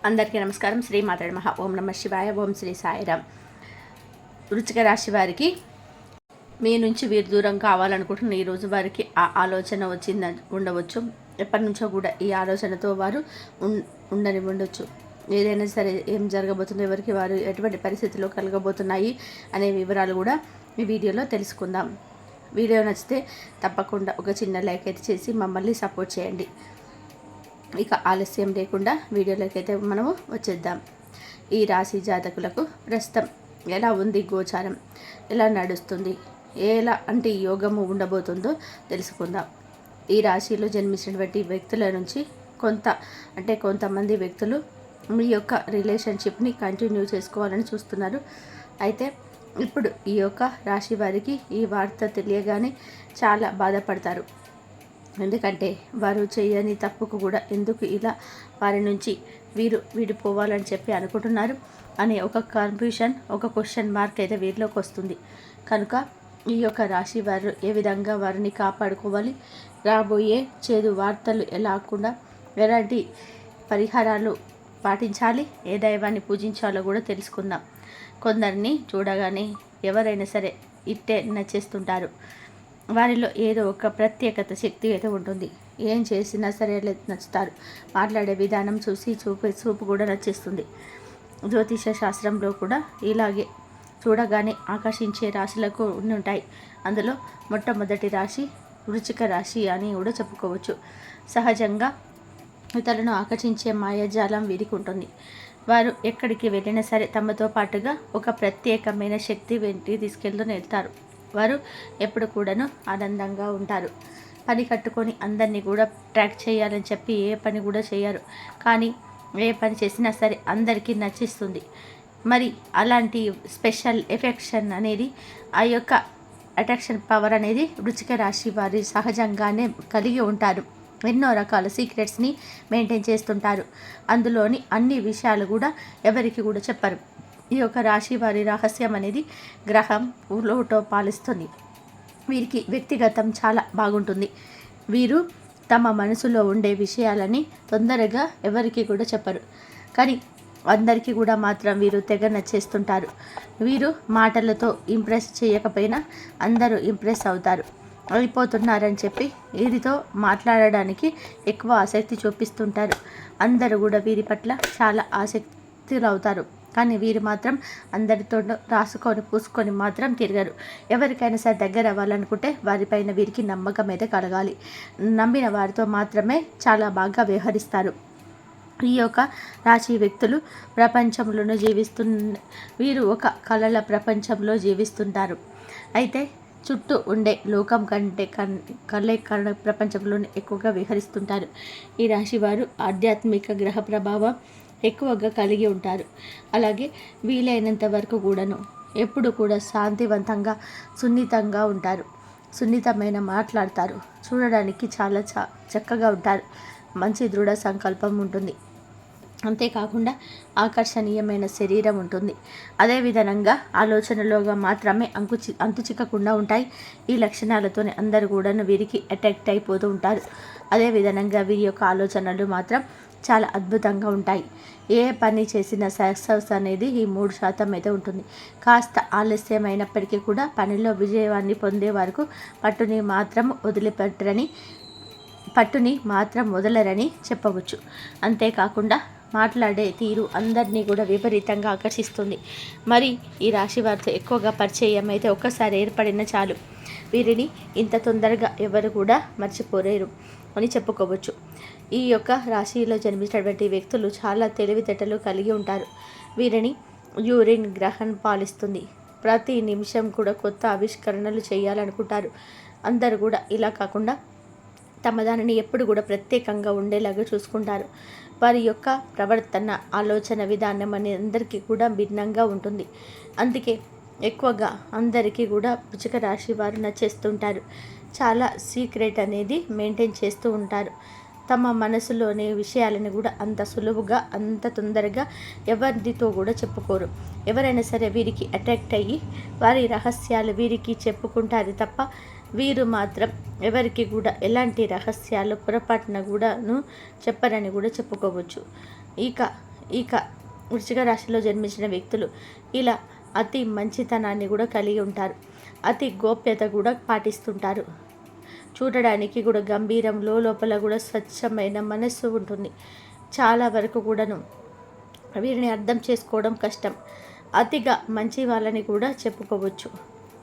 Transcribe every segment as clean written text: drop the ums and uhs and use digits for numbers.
అందరికీ నమస్కారం. శ్రీ మాతాడి మహా. ఓం నమ శివాయ. ఓం శ్రీ సాయిరామ్. వృశ్చిక రాశి వారికి మీ నుంచి వీరు దూరం కావాలనుకుంటున్న ఈరోజు వారికి ఆ ఆలోచన ఉండవచ్చు. ఎప్పటి నుంచో కూడా ఈ ఆలోచనతో వారు ఉండొచ్చు. ఏదైనా సరే ఏం జరగబోతుందో, ఎవరికి వారు ఎటువంటి పరిస్థితుల్లో కలగబోతున్నాయి అనే వివరాలు కూడా ఈ వీడియోలో తెలుసుకుందాం. వీడియో నచ్చితే తప్పకుండా ఒక చిన్న లైక్ అయితే చేసి మమ్మల్ని సపోర్ట్ చేయండి. ఇక ఆలస్యం లేకుండా వీడియోలోకి అయితే మనము వచ్చేద్దాం. ఈ రాశి జాతకులకు ప్రస్తుతం ఎలా ఉంది, గోచారం ఎలా నడుస్తుంది, ఎలా అంటే యోగము ఉండబోతుందో తెలుసుకుందాం. ఈ రాశిలో జన్మించినటువంటి వ్యక్తుల నుంచి కొంతమంది వ్యక్తులు మీ యొక్క రిలేషన్షిప్ని కంటిన్యూ చేసుకోవాలని చూస్తున్నారు. అయితే ఇప్పుడు ఈ యొక్క రాశి వారికి ఈ వార్త తెలియగానే చాలా బాధపడతారు. ఎందుకంటే వారు చేయని తప్పుకు కూడా ఎందుకు ఇలా వారి నుంచి వీరు విడిపోవాలని చెప్పి అనుకుంటున్నారు అనే ఒక కన్ఫ్యూషన్, ఒక క్వశ్చన్ మార్క్ అయితే వీరిలోకి వస్తుంది. కనుక ఈ యొక్క రాశి వారు ఏ విధంగా వారిని కాపాడుకోవాలి, రాబోయే చేదు వార్తలు ఎలాగకుండా ఎలాంటి పరిహారాలు పాటించాలి, ఏ దైవాన్ని పూజించాలో కూడా తెలుసుకుందాం. కొందరిని చూడగానే ఎవరైనా సరే ఇట్టే నచ్చేస్తుంటారు. వారిలో ఏదో ఒక ప్రత్యేకత శక్తి అయితే ఉంటుంది. ఏం చేసినా సరే నచ్చుతారు. మాట్లాడే విధానం చూపు కూడా నచ్చేస్తుంది. జ్యోతిష శాస్త్రంలో కూడా ఇలాగే చూడగానే ఆకర్షించే రాశులకు ఉంటాయి. అందులో మొట్టమొదటి రాశి వృశ్చిక రాశి అని కూడా చెప్పుకోవచ్చు. సహజంగా ఇతరులను ఆకర్షించే మాయాజాలం వీరికి ఉంటుంది. వారు ఎక్కడికి వెళ్ళినా సరే తమతో పాటుగా ఒక ప్రత్యేకమైన శక్తి వెంటి వెళ్తారు. వారు ఎప్పుడు కూడాను ఆనందంగా ఉంటారు. పని కట్టుకొని అందరినీ కూడా ట్రాక్ చేయాలని చెప్పి ఏ పని కూడా చేయరు. కానీ ఏ పని చేసినా సరే అందరికీ నచ్చిస్తుంది. మరి అలాంటి స్పెషల్ ఎఫెక్షన్ అనేది, ఆ యొక్క అట్రాక్షన్ పవర్ అనేది వృశ్చిక రాశి వారి సహజంగానే కలిగి ఉంటారు. ఎన్నో రకాల సీక్రెట్స్ని మెయింటైన్ చేస్తుంటారు. అందులోని అన్ని విషయాలు కూడా ఎవరికి కూడా చెప్పరు. ఈ యొక్క రాశి వారి రహస్యం అనేది గ్రహం ప్లూటో పాలిస్తుంది. వీరికి వ్యక్తిగతం చాలా బాగుంటుంది. వీరు తమ మనసులో ఉండే విషయాలని తొందరగా ఎవరికి కూడా చెప్పరు. కానీ అందరికీ కూడా మాత్రం వీరు తెగ నచ్చేస్తుంటారు. వీరు మాటలతో ఇంప్రెస్ చేయకపోయినా అందరూ ఇంప్రెస్ అయిపోతున్నారని చెప్పి వీరితో మాట్లాడడానికి ఎక్కువ ఆసక్తి చూపిస్తుంటారు. అందరూ కూడా వీరి పట్ల చాలా ఆసక్తులు అవుతారు. కానీ వీరు మాత్రం అందరితో రాసుకొని పూసుకొని మాత్రం తిరగరు. ఎవరికైనా సరే దగ్గర అవ్వాలనుకుంటే వారిపైన వీరికి నమ్మకం అయితే కలగాలి. నమ్మిన వారితో మాత్రమే చాలా బాగా వ్యవహరిస్తారు. ఈ యొక్క రాశి వ్యక్తులు ప్రపంచంలోనూ వీరు ఒక కళల ప్రపంచంలో జీవిస్తుంటారు. అయితే చుట్టూ ఉండే లోకం కంటే కళ ప్రపంచంలోనే ఎక్కువగా విహరిస్తుంటారు. ఈ రాశి వారు ఆధ్యాత్మిక గ్రహ ప్రభావం ఎక్కువగా కలిగి ఉంటారు. అలాగే వీలైనంత వరకు కూడాను ఎప్పుడు కూడా శాంతివంతంగా, సున్నితంగా ఉంటారు. సున్నితమైన మాట్లాడతారు. చూడడానికి చాలా చక్కగా ఉంటారు. మంచి దృఢ సంకల్పం ఉంటుంది. అంతేకాకుండా ఆకర్షణీయమైన శరీరం ఉంటుంది. అదేవిధంగా ఆలోచనలోగా మాత్రమే అంతు చిక్కకుండా ఉంటాయి. ఈ లక్షణాలతోనే అందరూ కూడా వీరికి అట్రాక్ట్ అయిపోతూ ఉంటారు. అదేవిధంగా వీరి యొక్క ఆలోచనలు మాత్రం చాలా అద్భుతంగా ఉంటాయి. ఏ పని చేసినా సక్సెస్ అనేది ఈ 3% అయితే ఉంటుంది. కాస్త ఆలస్యమైనప్పటికీ కూడా పనిలో విజయాన్ని పొందే వరకు పట్టుని మాత్రం వదలరని చెప్పవచ్చు. అంతేకాకుండా మాట్లాడే తీరు అందరినీ కూడా విపరీతంగా ఆకర్షిస్తుంది. మరి ఈ రాశి వారితో ఎక్కువగా పరిచయం అయితే ఒక్కసారి ఏర్పడిన చాలు, వీరిని ఇంత తొందరగా ఎవరు కూడా మర్చిపోలేరు అని చెప్పుకోవచ్చు. ఈ యొక్క రాశిలో జన్మించినటువంటి వ్యక్తులు చాలా తెలివితేటలు కలిగి ఉంటారు. వీరిని యూరిన్ గ్రహం పాలిస్తుంది. ప్రతి నిమిషం కూడా కొత్త ఆవిష్కరణలు చేయాలనుకుంటారు. అందరూ కూడా ఇలా కాకుండా తమ దానిని ఎప్పుడు కూడా ప్రత్యేకంగా ఉండేలాగా చూసుకుంటారు. వారి యొక్క ప్రవర్తన, ఆలోచన విధానం అనే అందరికీ కూడా భిన్నంగా ఉంటుంది. అందుకే ఎక్కువగా అందరికీ కూడా వృశ్చిక రాశి వారు నచ్చేస్తుంటారు. చాలా సీక్రెట్ అనేది మెయింటైన్ చేస్తూ ఉంటారు. తమ మనసులోని విషయాలను కూడా అంత సులువుగా, అంత తొందరగా ఎవరితో కూడా చెప్పుకోరు. ఎవరైనా సరే వీరికి అట్రాక్ట్ అయ్యి వారి రహస్యాలు వీరికి చెప్పుకుంటారు తప్ప వీరు మాత్రం ఎవరికి కూడా ఎలాంటి రహస్యాలు పొరపాటున కూడాను చెప్పరని కూడా చెప్పుకోవచ్చు. ఇక ఇక వృశ్చిక రాశిలో జన్మించిన వ్యక్తులు ఇలా అతి మంచితనాన్ని కూడా కలిగి ఉంటారు. అతి గోప్యత కూడా పాటిస్తుంటారు. చూడడానికి కూడా గంభీరం, లోపల కూడా స్వచ్ఛమైన మనస్సు ఉంటుంది. చాలా వరకు కూడాను వీరిని అర్థం చేసుకోవడం కష్టం. అతిగా మంచి వాళ్ళని కూడా చెప్పుకోవచ్చు.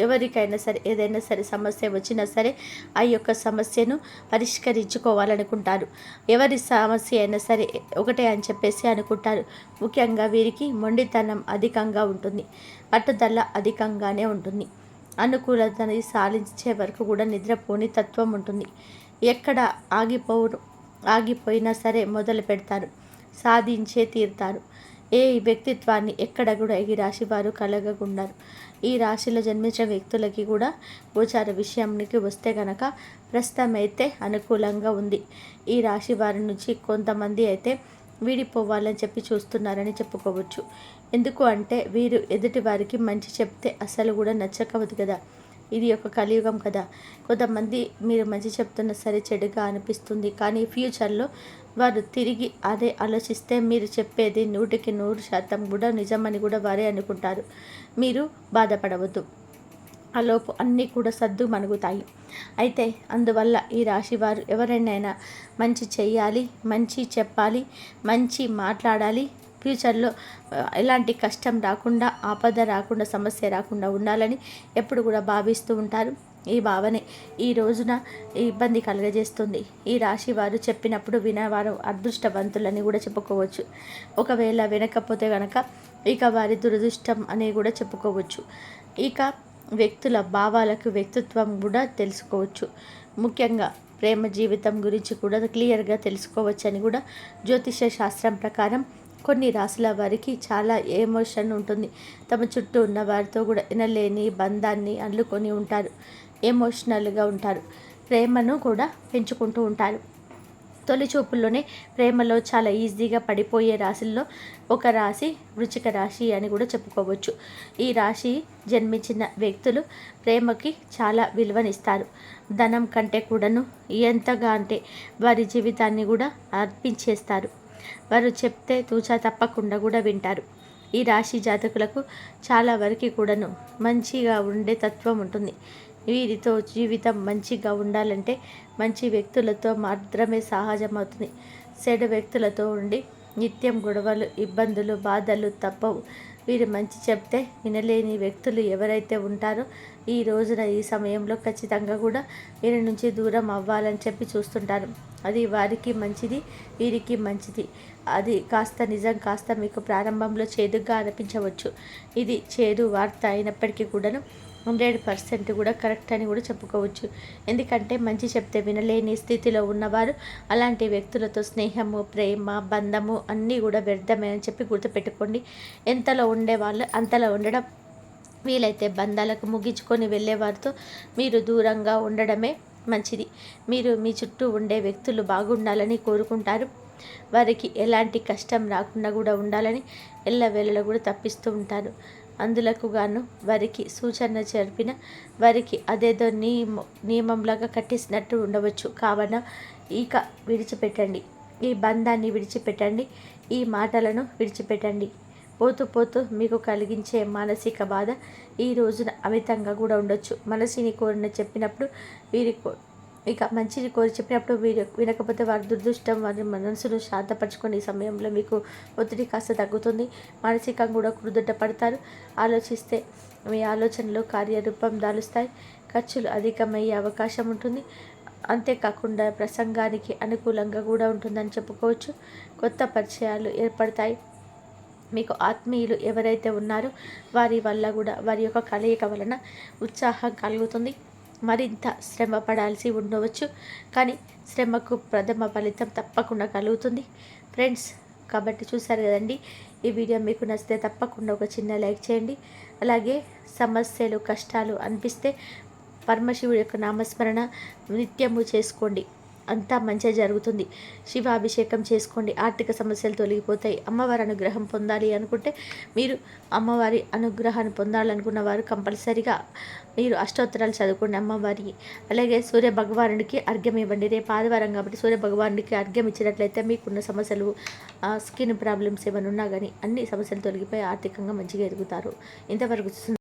ఎవరికైనా సరే ఏదైనా సరే సమస్య వచ్చినా సరే ఆ యొక్క సమస్యను పరిష్కరించుకోవాలనుకుంటారు. ఎవరి సమస్య అయినా సరే ఒకటే అని చెప్పేసి అనుకుంటారు. ముఖ్యంగా వీరికి మొండితనం అధికంగా ఉంటుంది. పట్టుదల అధికంగానే ఉంటుంది. అనుకూలతని సాధించే వరకు కూడా నిద్రపోని తత్వం ఉంటుంది. ఎక్కడ ఆగిపోయినా సరే మొదలు పెడతారు, సాధించే తీరుతారు. ఏ వ్యక్తిత్వాన్ని ఎక్కడ కూడా ఈ రాశి వారు కలగకున్నారు. ఈ రాశిలో జన్మించిన వ్యక్తులకి కూడా గోచార విషయానికి వస్తే కనుక ప్రస్తుతం అయితే అనుకూలంగా ఉంది. ఈ రాశి వారి నుంచి కొంతమంది అయితే వీడిపోవాలని చెప్పి చూస్తున్నారని చెప్పుకోవచ్చు. ఎందుకు అంటే వీరు ఎదుటి వారికి మంచి చెప్తే అసలు కూడా నచ్చకవద్దు కదా. ఇది ఒక కలియుగం కదా. కొంతమంది మీరు మంచి చెప్తున్నా సరే చెడుగా అనిపిస్తుంది. కానీ ఫ్యూచర్లో వారు తిరిగి అదే ఆలోచిస్తే మీరు చెప్పేది 100% కూడా నిజమని కూడా వారే అనుకుంటారు. మీరు బాధపడవద్దు. ఆలోపు అన్నీ కూడా సర్దు మణుగుతాయి. అయితే అందువల్ల ఈ రాశి వారు ఎవరైనా మంచి చెయ్యాలి, మంచి చెప్పాలి, మంచి మాట్లాడాలి, ఫ్యూచర్లో ఎలాంటి కష్టం రాకుండా, ఆపద రాకుండా, సమస్య రాకుండా ఉండాలని ఎప్పుడు కూడా భావిస్తూ ఉంటారు. ఈ భావనే ఈ రోజున ఇబ్బంది కలుగజేస్తుంది. ఈ రాశి వారు చెప్పినప్పుడు వినేవారు అదృష్టవంతులని కూడా చెప్పుకోవచ్చు. ఒకవేళ వినకపోతే కనుక ఇక వారి దురదృష్టం అని కూడా చెప్పుకోవచ్చు. ఇక వ్యక్తుల భావాలకు వ్యక్తిత్వం కూడా తెలుసుకోవచ్చు. ముఖ్యంగా ప్రేమ జీవితం గురించి కూడా క్లియర్గా తెలుసుకోవచ్చని కూడా జ్యోతిష శాస్త్రం ప్రకారం కొన్ని రాశుల వారికి చాలా ఎమోషన్ ఉంటుంది. తమ చుట్టూ ఉన్న వారితో కూడా వినలేని బంధాన్ని అల్లుకొని ఉంటారు. ఎమోషనల్గా ఉంటారు. ప్రేమను కూడా పెంచుకుంటూ ఉంటారు. తొలి చూపుల్లోనే ప్రేమలో చాలా ఈజీగా పడిపోయే రాశుల్లో ఒక రాశి వృశ్చిక రాశి అని కూడా చెప్పుకోవచ్చు. ఈ రాశి జన్మించిన వ్యక్తులు ప్రేమకి చాలా విలువనిస్తారు. ధనం కంటే కూడాను ఎంతగా అంటే వారి జీవితాన్ని కూడా అర్పించేస్తారు. వారు చెప్తే తూచా తప్పకుండా కూడా వింటారు. ఈ రాశి జాతకులకు చాలా వరకు కూడాను మంచిగా ఉండే తత్వం ఉంటుంది. వీరితో జీవితం మంచిగా ఉండాలంటే మంచి వ్యక్తులతో మాత్రమే సహజమవుతుంది. చెడు వ్యక్తులతో ఉండి నిత్యం గొడవలు, ఇబ్బందులు, బాధలు తప్పవు. వీరు మంచి చెప్తే వినలేని వ్యక్తులు ఎవరైతే ఉంటారో ఈ రోజున ఈ సమయంలో ఖచ్చితంగా కూడా వీరి నుంచి దూరం అవ్వాలని చెప్పి చూస్తుంటారు. అది వారికి మంచిది, వీరికి మంచిది. అది కాస్త నిజం, కాస్త మీకు ప్రారంభంలో చేదుగా అనిపించవచ్చు. ఇది చేదు వార్త అయినప్పటికీ కూడాను 100% కూడా కరెక్ట్ అని కూడా చెప్పుకోవచ్చు. ఎందుకంటే మంచి చెప్తే వినలేని స్థితిలో ఉన్నవారు అలాంటి వ్యక్తులతో స్నేహము, ప్రేమ, బంధము అన్నీ కూడా వ్యర్థమే అని చెప్పి గుర్తుపెట్టుకోండి. ఎంతలో ఉండేవాళ్ళు అంతలో ఉండడం, వీలైతే బంధాలకు ముగించుకొని వెళ్ళేవారితో మీరు దూరంగా ఉండడమే మంచిది. మీరు మీ చుట్టూ ఉండే వ్యక్తులు బాగుండాలని కోరుకుంటారు. వారికి ఎలాంటి కష్టం రాకుండా కూడా ఉండాలని ఎల్లవేళలా కూడా తప్పిస్తూ ఉంటారు. అందులకు గాను వారికి సూచన జరిపిన వారికి అదేదో నియమంలాగా కట్టేసినట్టు ఉండవచ్చు. కావున ఇక విడిచిపెట్టండి. ఈ బంధాన్ని విడిచిపెట్టండి. ఈ మాటలను విడిచిపెట్టండి. పోతూ పోతూ మీకు కలిగించే మానసిక బాధ ఈ రోజున అమితంగా కూడా ఉండొచ్చు. మనసుని కోరిన చెప్పినప్పుడు ఇక మంచిని కోరి చెప్పినప్పుడు వీరు వినకపోతే వారి దురదృష్టం, వారి మనసును శాంతపరచుకునే సమయంలో మీకు ఒత్తిడి కాస్త తగ్గుతుంది. మానసికంగా కూడా కుదుట పడతారు. ఆలోచిస్తే మీ ఆలోచనలు కార్యరూపం దాలుస్తాయి. ఖర్చులు అధికమయ్యే అవకాశం ఉంటుంది. అంతేకాకుండా ప్రసంగానికి అనుకూలంగా కూడా ఉంటుందని చెప్పుకోవచ్చు. కొత్త పరిచయాలు ఏర్పడతాయి. మీకు ఆత్మీయులు ఎవరైతే ఉన్నారో వారి వల్ల కూడా వారి యొక్క కలయిక వలన ఉత్సాహం కలుగుతుంది. మరింత శ్రమ పడాల్సి ఉండవచ్చు, కానీ శ్రమకు ప్రథమ ఫలితం తప్పకుండా కలుగుతుంది ఫ్రెండ్స్. కాబట్టి చూసారు కదండి, ఈ వీడియో మీకు నచ్చితే తప్పకుండా ఒక చిన్న లైక్ చేయండి. అలాగే సమస్యలు, కష్టాలు అనిపిస్తే పరమశివుడి యొక్క నామస్మరణ నిత్యము చేసుకోండి. అంతా మంచిగా జరుగుతుంది. శివాభిషేకం చేసుకోండి, ఆర్థిక సమస్యలు తొలగిపోతాయి. అమ్మవారి అనుగ్రహం పొందాలి అనుకుంటే మీరు అమ్మవారి అనుగ్రహాన్ని పొందాలనుకున్న వారు కంపల్సరిగా మీరు అష్టోత్తరాలు చదువుకోండి అమ్మవారి. అలాగే సూర్య భగవానుడికి అర్ఘ్యం ఇవ్వండి. రేపు ఆదివారం కాబట్టి సూర్య భగవానుడికి అర్ఘ్యం ఇచ్చినట్లయితే మీకున్న సమస్యలు, స్కిన్ ప్రాబ్లమ్స్ ఏమైనా ఉన్నా కానీ అన్ని సమస్యలు తొలగిపోయి ఆర్థికంగా మంచిగా ఎదుగుతారు. ఇంతవరకు